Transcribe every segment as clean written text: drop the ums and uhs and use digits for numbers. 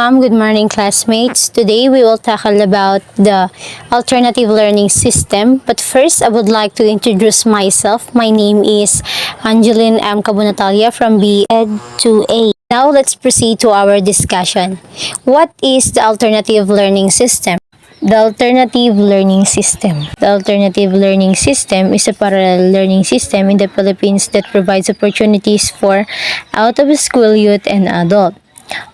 ma'am. Good morning, classmates. Today we will tackle about the alternative learning system. But first, I would like to introduce myself. My name is Angeline M. Cabunatalia from BEd 2A. Now let's proceed to our discussion. What is the alternative learning system? The alternative learning system. The alternative learning system is a parallel learning system in the Philippines that provides opportunities for out-of-school youth and adults.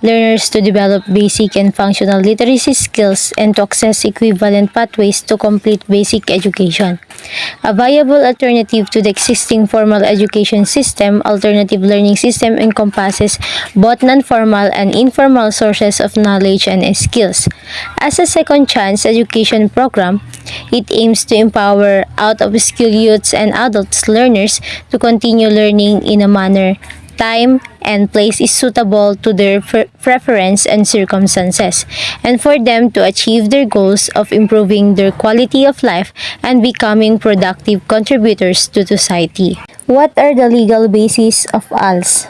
Learners to develop basic and functional literacy skills and to access equivalent pathways to complete basic education. A viable alternative to the existing formal education system, alternative learning system encompasses both non-formal and informal sources of knowledge and skills. As a second chance education program, it aims to empower out-of-school youths and adults learners to continue learning in a manner, time, and place is suitable to their preference and circumstances, and for them to achieve their goals of improving their quality of life and becoming productive contributors to society. What are the legal bases of ALS?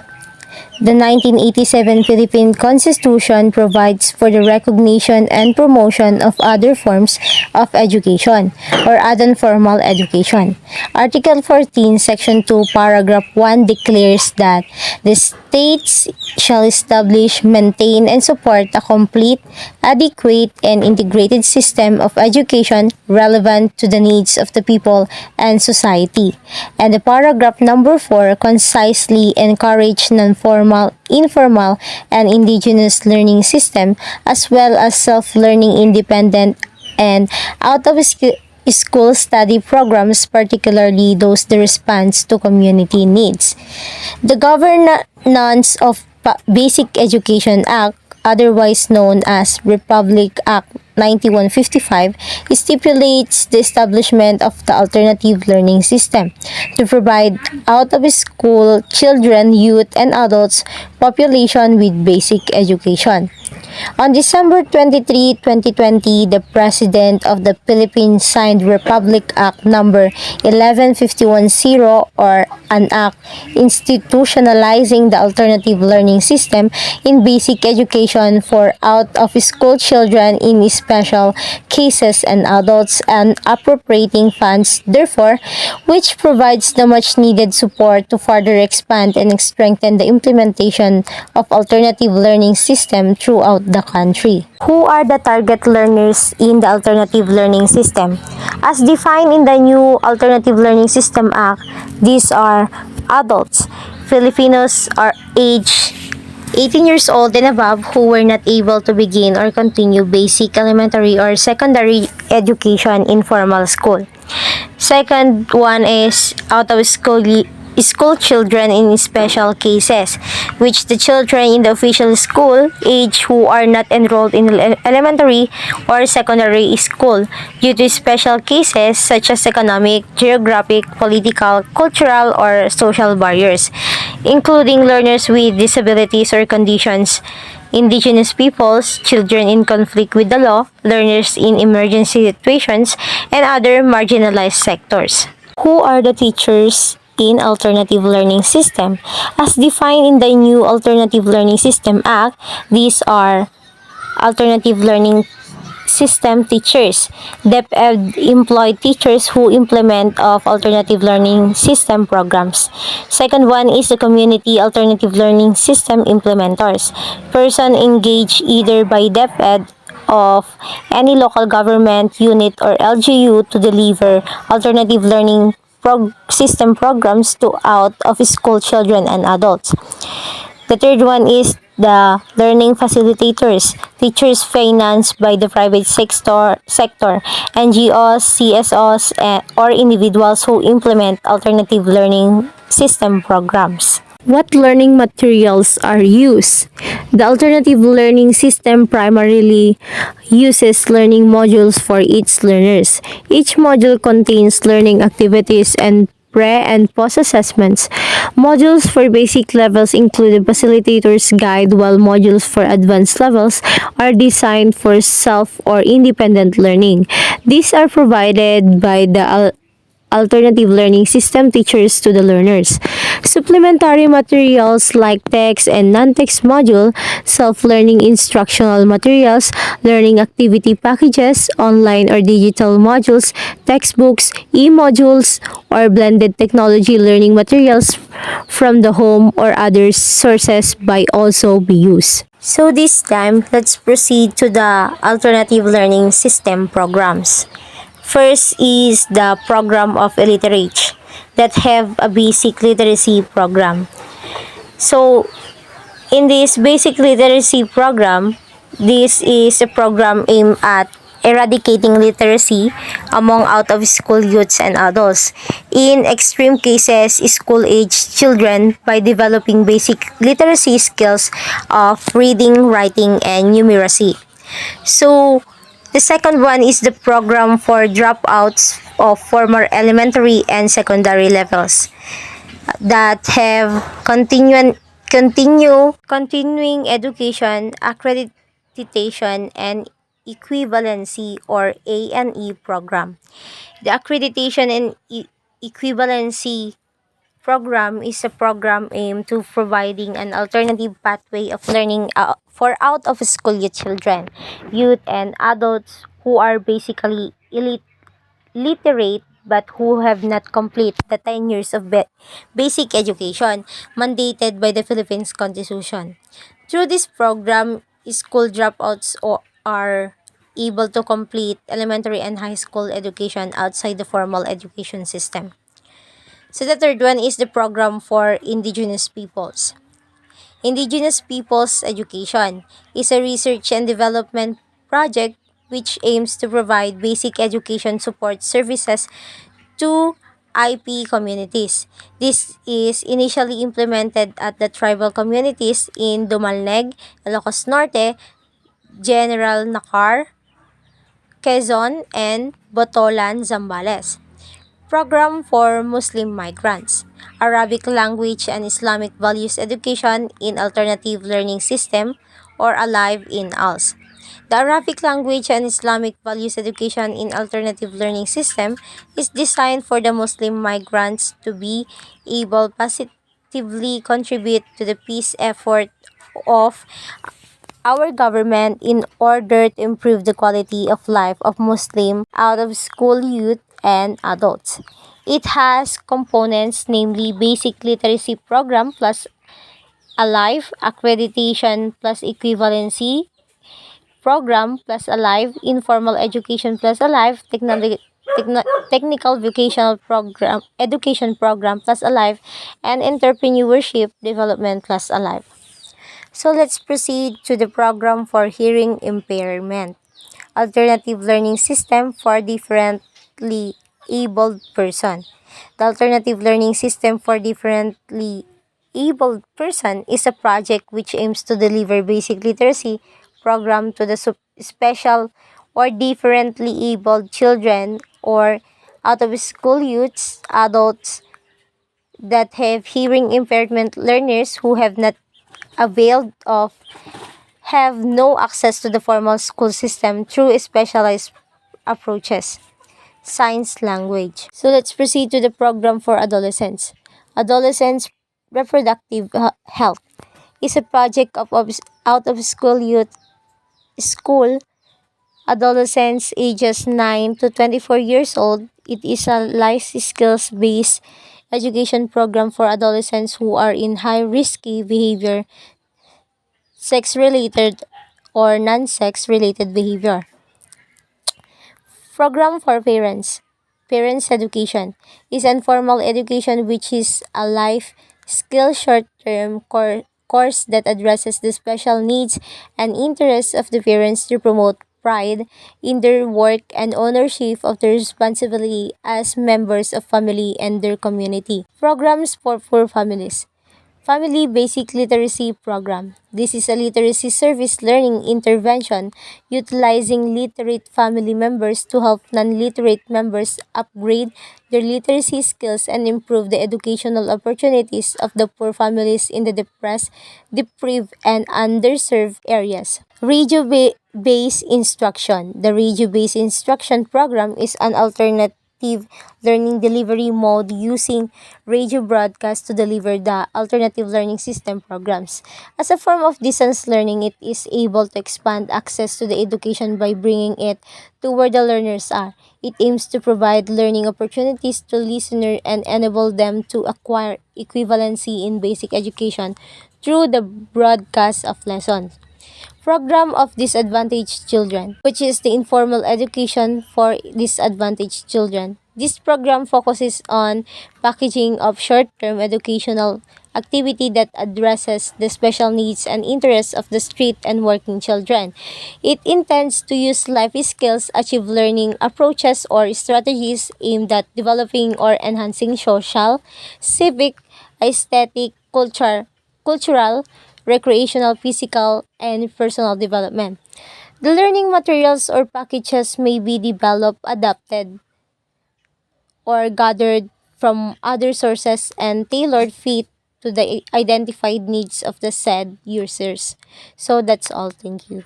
The 1987 Philippine Constitution provides for the recognition and promotion of other forms of education or other formal education. Article 14, Section 2, Paragraph 1 declares that the states shall establish, maintain, and support a complete, adequate, and integrated system of education relevant to the needs of the people and society. And the paragraph number 4 concisely encourage non-formal, informal, and indigenous learning system as well as self-learning independent and out-of-school study programs, particularly those that respond to community needs. The Governance of Basic Education Act, otherwise known as Republic Act 9155, stipulates the establishment of the alternative learning system to provide out-of-school children, youth, and adults population with basic education. On December 23, 2020, the President of the Philippines signed Republic Act number 11510, or an act institutionalizing the alternative learning system in basic education for out-of-school children in special cases and adults, and appropriating funds, therefore, which provides the much-needed support to further expand and strengthen the implementation of alternative learning system throughout the country. Who are the target learners in the alternative learning system? As defined in the new Alternative Learning System Act, these are adults. Filipinos are aged 18 years old and above who were not able to begin or continue basic elementary or secondary education in formal school. Second one is out-of-school children in special cases, which the children in the official school age who are not enrolled in elementary or secondary school due to special cases such as economic, geographic, political, cultural, or social barriers, including learners with disabilities or conditions, indigenous peoples, children in conflict with the law, learners in emergency situations, and other marginalized sectors. Who are the teachers in alternative learning system? As defined in the new Alternative Learning System Act, these are alternative learning system teachers, DepEd employed teachers who implement of alternative learning system programs. Second one is the community alternative learning system implementers, person engaged either by DepEd of any local government unit or LGU to deliver alternative learning system programs to out-of-school children and adults. The third one is the learning facilitators, teachers financed by the private sector, NGOs, CSOs, or individuals who implement alternative learning system programs. What learning materials are used? The alternative learning system primarily uses learning modules for its learners. Each module contains learning activities and pre- and post-assessments. Modules for basic levels include a facilitator's guide, while modules for advanced levels are designed for self or independent learning. These are provided by the alternative learning system teachers to the learners. Supplementary materials like text and non-text module, self-learning instructional materials, learning activity packages, online or digital modules, textbooks, e-modules, or blended technology learning materials from the home or other sources by also be used. So this time, let's proceed to the alternative learning system programs. First is the program of illiterate that have a basic literacy program. So in this basic literacy program, this is a program aimed at eradicating literacy among out-of-school youths and adults. In extreme cases, school-age children by developing basic literacy skills of reading, writing, and numeracy. So, the second one is the program for dropouts of former elementary and secondary levels that have continuing education accreditation and equivalency or A&E program. The accreditation and equivalency program is a program aimed to providing an alternative pathway of learning for out of school youth and adults who are basically literate but who have not completed the 10 years of basic education mandated by the Philippines Constitution. Through this program, school dropouts are able to complete elementary and high school education outside the formal education system. So the third one is the program for indigenous peoples. Indigenous Peoples Education is a research and development project which aims to provide basic education support services to IP communities. This is initially implemented at the tribal communities in Dumalneg, Ilocos Norte, General Nakar, Quezon, and Botolan, Zambales. Program for Muslim migrants, Arabic language and Islamic values education in alternative learning system or ALIVE in ALS. The Arabic language and Islamic values education in alternative learning system is designed for the Muslim migrants to be able positively contribute to the peace effort of our government in order to improve the quality of life of Muslim out of school youth and adults. It has components namely basic literacy program plus ALIVE, accreditation plus equivalency program plus ALIVE, informal education plus ALIVE, technical vocational program, education program plus ALIVE, and entrepreneurship development plus ALIVE. So let's proceed to the program for hearing impairment. Alternative learning system for differently abled person. The alternative learning system for differently abled person is a project which aims to deliver basic literacy program to the special or differently abled children or out of school youths, adults that have hearing impairment learners who have not availed of have no access to the formal school system through specialized approaches. Science language. So let's proceed to the program for adolescents. Adolescents reproductive health is a project of out of school youth school adolescents ages 9 to 24 years old. It is a life skills based education program for adolescents who are in high risky behavior, sex related or non sex related behavior. Program for parents. Parents education is informal education which is a life skill short-term course that addresses the special needs and interests of the parents to promote pride in their work and ownership of their responsibility as members of family and their community. Programs for poor families. Family Basic Literacy Program. This is a literacy service learning intervention utilizing literate family members to help non-literate members upgrade their literacy skills and improve the educational opportunities of the poor families in the depressed, deprived, and underserved areas. Radio-based instruction. The radio-based instruction program is an alternate alternative learning delivery mode using radio broadcast to deliver the alternative learning system programs. As a form of distance learning, it is able to expand access to the education by bringing it to where the learners are. It aims to provide learning opportunities to listeners and enable them to acquire equivalency in basic education through the broadcast of lessons. Program of Disadvantaged Children, which is the informal education for disadvantaged children. This program focuses on packaging of short-term educational activity that addresses the special needs and interests of the street and working children. It intends to use life skills, achieve learning approaches or strategies aimed at developing or enhancing social, civic, aesthetic, cultural, recreational, physical, and personal development. The learning materials or packages may be developed, adapted, or gathered from other sources and tailored fit to the identified needs of the said users. So that's all. Thank you.